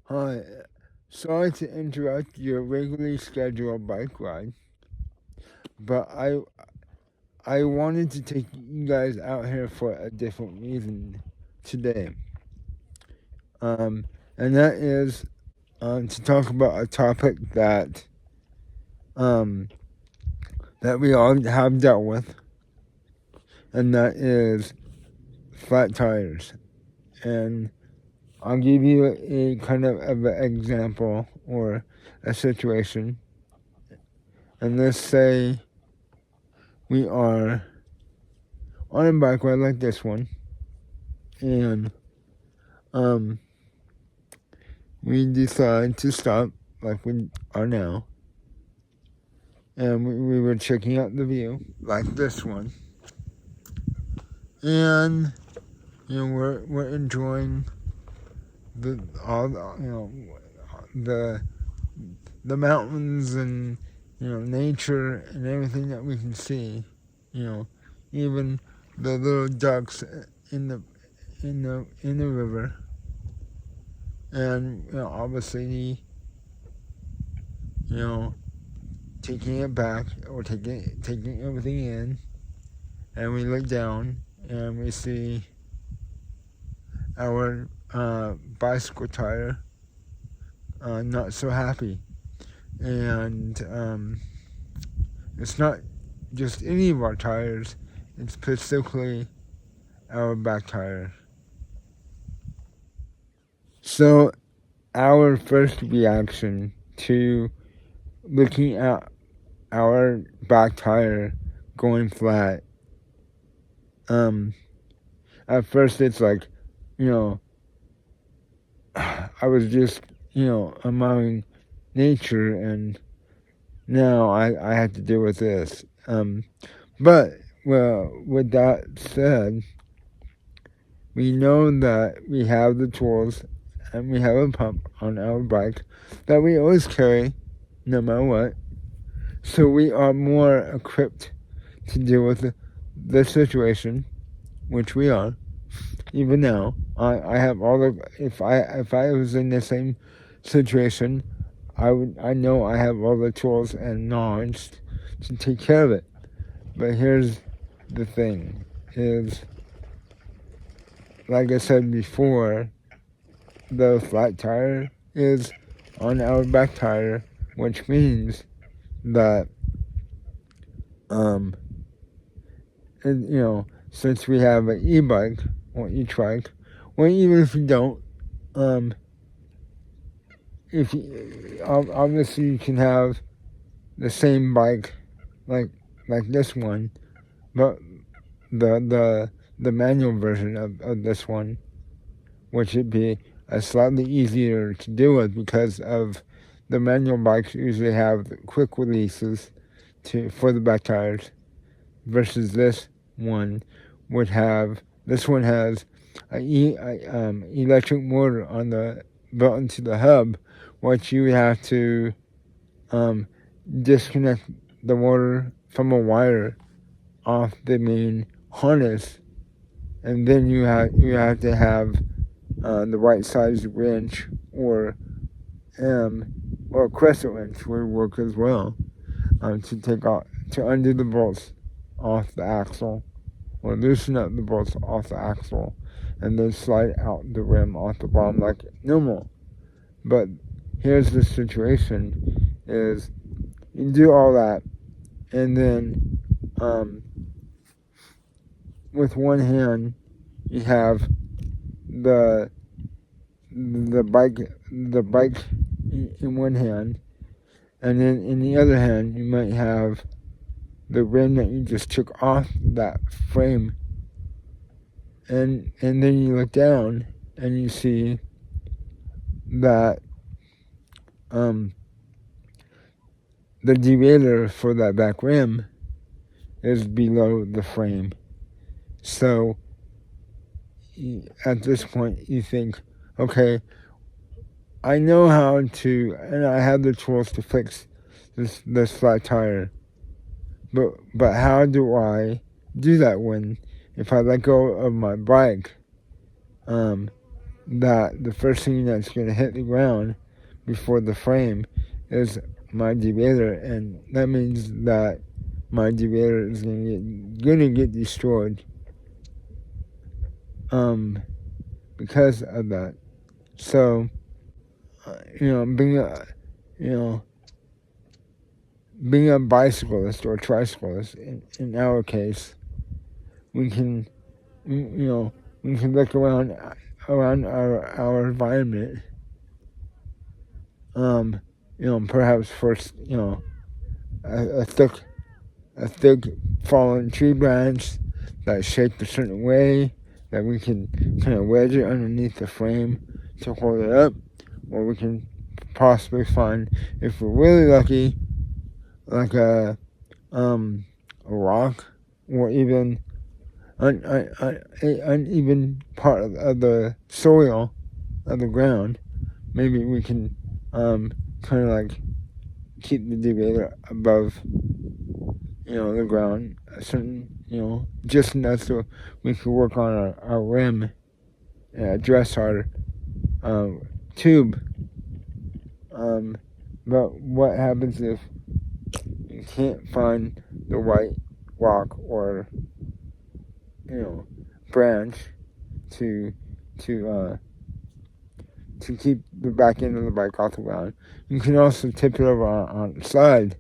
Hi, sorry to interrupt your regularly scheduled bike ride, but I wanted to take you guys out here for a different reason today. Um, and that is to talk about a topic um, that we all have dealt with, and that is flat tires. And I'll give you a kind of an example or a situation. And let's say we are on a bike ride like this one, and um, we decide to stop like we are now, and we were checking out the view like this one, and we're enjoying the all the the mountains and nature and everything that we can see, you know, even the little ducks in the in the river, and obviously you know taking it back or taking everything in, and we look down and we see our bicycle tire not so happy, and it's not just any of our tires; it's specifically our back tire. So our first reaction to looking at our back tire going flat, at first it's like, you know, I was just, admiring nature, and now I have to deal with this. But, well, with that said, we know that we have the tools and we have a pump on our bike that we always carry no matter what. So we are more equipped to deal with the situation, which we are. Even now, I have all the. If I was in the same situation, I know I have all the tools and knowledge to take care of it. But here's the thing: is like I said before, the flat tire is on our back tire, which means that um, since we have an e-bike or e-trike, or even if you don't, um, if you, obviously you can have the same bike like this one, but the manual version of this one, which would be slightly easier to deal with because of the manual bikes usually have quick releases for the back tires, versus this one would have. This one has electric motor on the built into the hub, which you have to um, disconnect the motor from a wire off the main harness, and then you have to have the right size wrench um, or a crescent wrench would work as well, to undo the bolts off the axle, or loosen up the bolts off the axle, and then slide out the rim off the bottom like normal. But here's the situation: is you do all that, and then with one hand you have the the bike in one hand, and then in the other hand you might have the rim that you just took off that frame, and then you look down and you see that the derailleur for that back rim is below the frame. So at this point you think, okay, I know how to, and I have the tools to fix this flat tire, but how do I do that when if I let go of my bike? that the first thing that's going to hit the ground before the frame is my derailleur, and that means that my derailleur is going to get destroyed because of that. So, being a bicyclist or tricyclist, in our case, we can, we can look around our environment. Perhaps first, a thick fallen tree branch that's shaped a certain way that we can kind of wedge it underneath the frame to hold it up, or we can possibly find, if we're really lucky, like a rock, or even an uneven part of the soil of the ground. Maybe we can kind of like keep the derailleur above the ground, a certain, just enough so we can work on our rim and address our tube. But what happens if you can't find the right rock or branch to keep the back end of the bike off the ground? You can also tip it over on the side,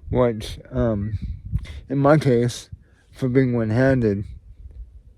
which in my case, for being one-handed,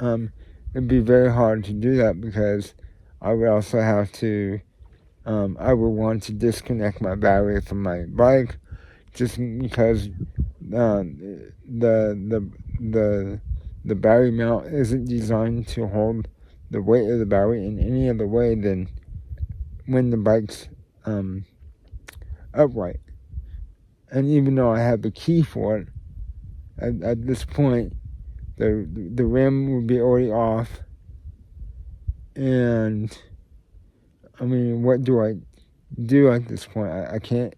it'd be very hard to do that because I would also have to, I would want to disconnect my battery from my bike, just because the battery mount isn't designed to hold the weight of the battery in any other way than when the bike's upright. And even though I have the key for it, at this point, the rim would be already off, and I mean, what do I do at this point? I can't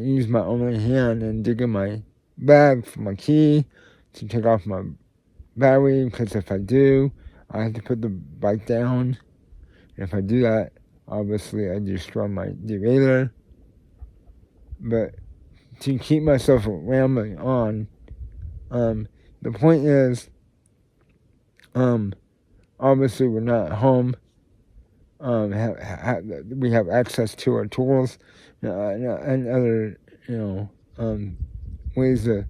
use my only hand and dig in my bag for my key to take off my battery, because if I do, I have to put the bike down. And if I do that, obviously I destroy my derailleur. But to keep myself rambling on, the point is, obviously we're not at home. We have access to our tools and other, ways of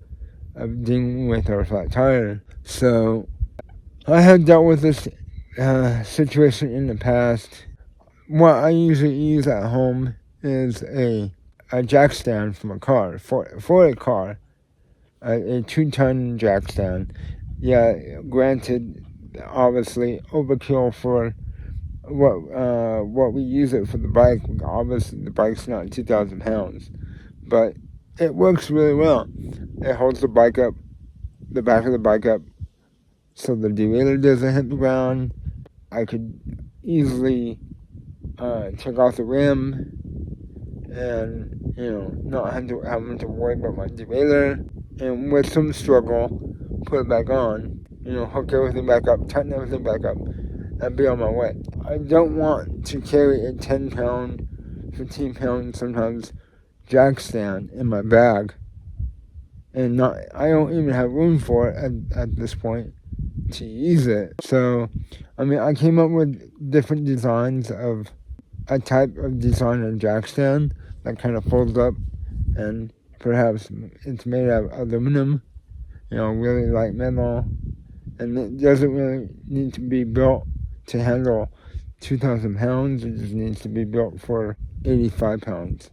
dealing with our flat tire. So I have dealt with this situation in the past. What I usually use at home is a jack stand from a car, for a car, a 2-ton jack stand. Yeah, granted, obviously overkill for what we use it for the bike. Obviously, the bike's not 2,000 pounds, but it works really well. It holds the bike up, the back of the bike up, so the derailleur doesn't hit the ground. I could easily take off the rim and not having to worry about my derailleur, and with some struggle put it back on, hook everything back up, tighten everything back up, and be on my way. I don't want to carry a 10-pound, 15-pound sometimes jack stand in my bag, and I don't even have room for it at this point to use it. So I mean, I came up with different designs of a type of design of jack stand that kind of folds up, and perhaps it's made out of aluminum, really light metal, and it doesn't really need to be built to handle 2,000 pounds. It just needs to be built for 85 pounds.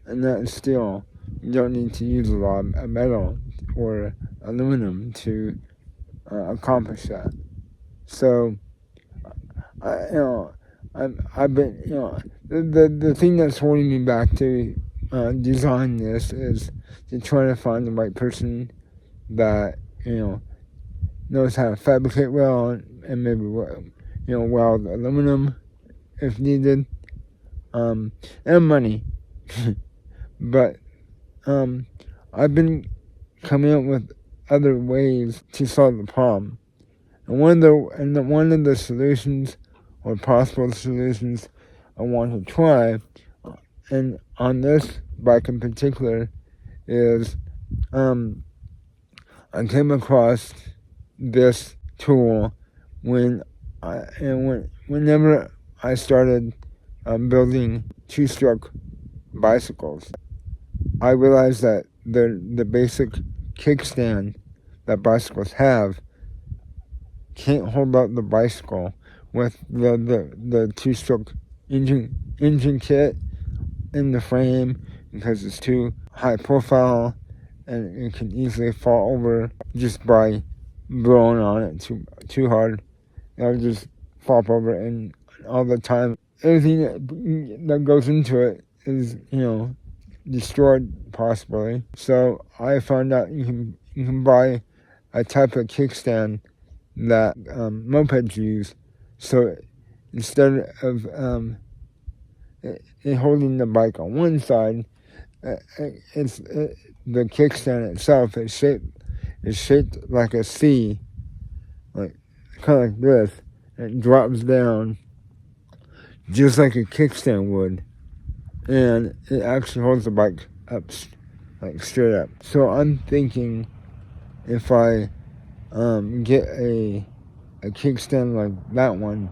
And that still, you don't need to use a lot of metal or aluminum to accomplish that. So, I've been, the thing that's holding me back to design this is to try to find the right person that, knows how to fabricate well, and maybe, weld aluminum if needed, and money. But I've been coming up with other ways to solve the problem. And one of the solutions or possible solutions I want to try. And on this bike in particular is I came across this tool whenever I started building two-stroke bicycles. I realized that the basic kickstand that bicycles have can't hold up the bicycle with the two-stroke engine kit in the frame because it's too high profile and it can easily fall over just by blowing on it too hard. It'll just flop over, and all the time everything that goes into it is destroyed possibly. So I found out you can buy a type of kickstand that mopeds use. So instead of it holding the bike on one side, the kickstand itself is shaped like a C, like kind of like this. It drops down just like a kickstand would, and it actually holds the bike up, like straight up. So I'm thinking if I get a kickstand like that one,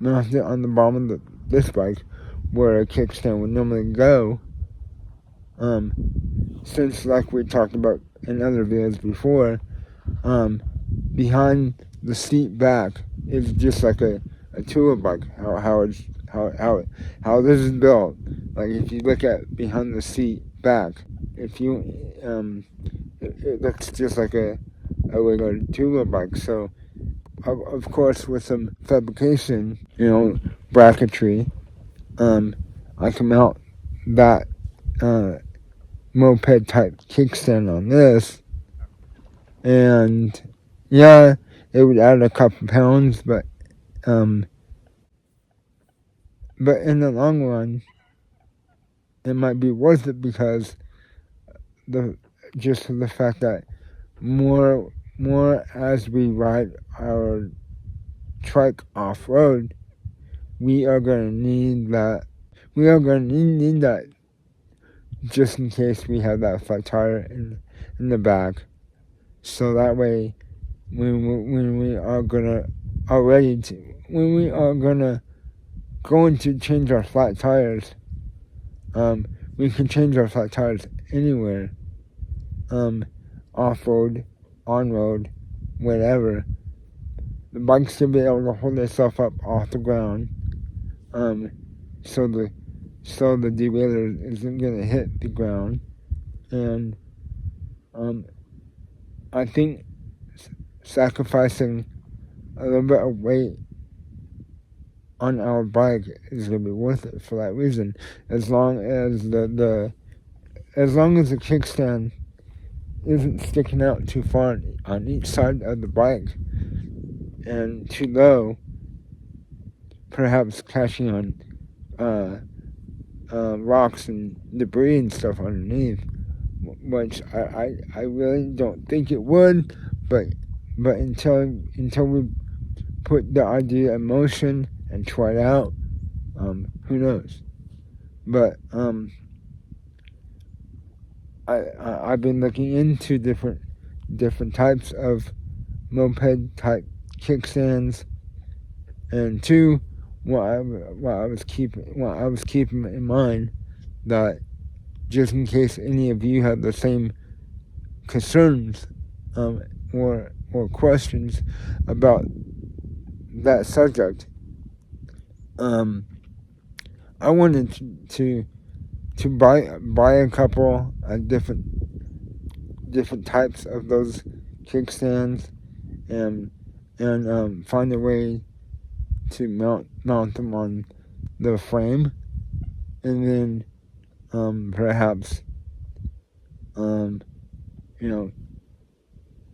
mount it on the bottom of this bike where a kickstand would normally go. Since like we talked about in other videos before, behind the seat back is just like a tour bike. How this is built. Like if you look at behind the seat back, if you it looks just like a regular tour bike. So of course with some fabrication, bracketry, I can mount that moped type kickstand on this, and yeah, it would add a couple pounds, but in the long run, it might be worth it because the fact that more as we ride our trike off road, we are gonna need that. We are gonna need that just in case we have that flat tire in the back. So that way, when we are going to change our flat tires, we can change our flat tires anywhere, off road, on road, whatever. The bike should be able to hold itself up off the ground, so the derailleur isn't gonna hit the ground, and I think sacrificing a little bit of weight on our bike is gonna be worth it for that reason. As long as the kickstand isn't sticking out too far on each side of the bike and too low, perhaps catching on rocks and debris and stuff underneath, which I really don't think it would, but until we put the idea in motion and try it out, who knows? But I've been looking into different types of moped type kickstands, and two, what I was keeping in mind, that just in case any of you have the same concerns or questions about that subject, I wanted to buy a couple of different types of those kickstands and find a way to mount them on the frame, and then perhaps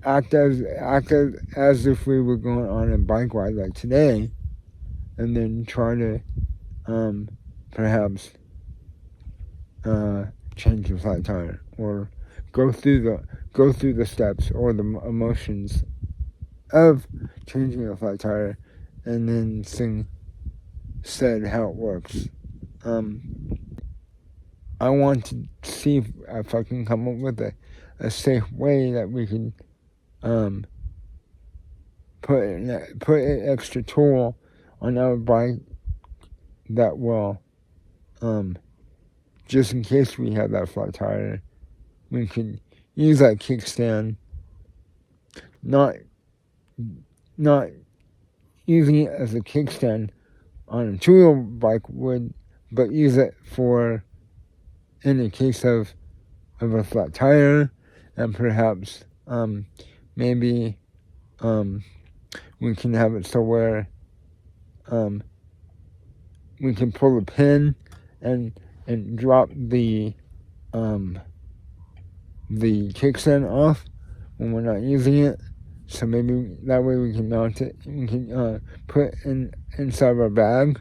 act as if we were going on a bike ride like today, and then try to perhaps change the flat tire or go through the steps or the emotions of changing a flat tire and then said how it works. I want to see if I can come up with a safe way that we can put an extra tool on our bike that will, just in case we have that flat tire, we can use that kickstand, not using it as a kickstand on a two-wheel bike would, but use it for in the case of a flat tire, and perhaps maybe we can have it so where we can pull the pin and drop the kickstand off when we're not using it. So maybe that way we can mount it. We can put it inside our bag,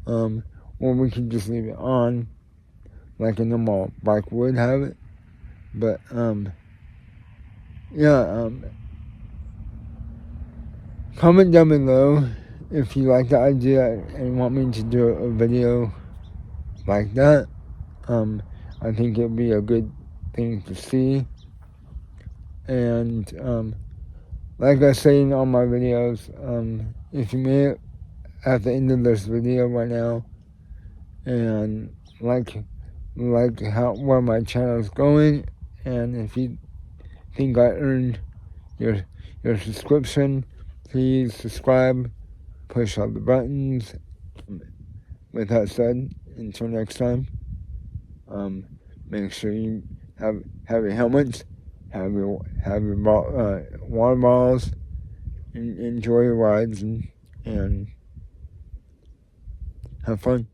or we can just leave it on like a normal bike would have it. But comment down below if you like the idea and want me to do a video like that. I think it'd be a good thing to see. And like I say in all my videos, if you made it at the end of this video right now and like where my channel is going, and if you think I earned your subscription, please subscribe, push all the buttons. With that said, until next time, make sure you have your helmets, have your water bottles, and enjoy your rides and have fun.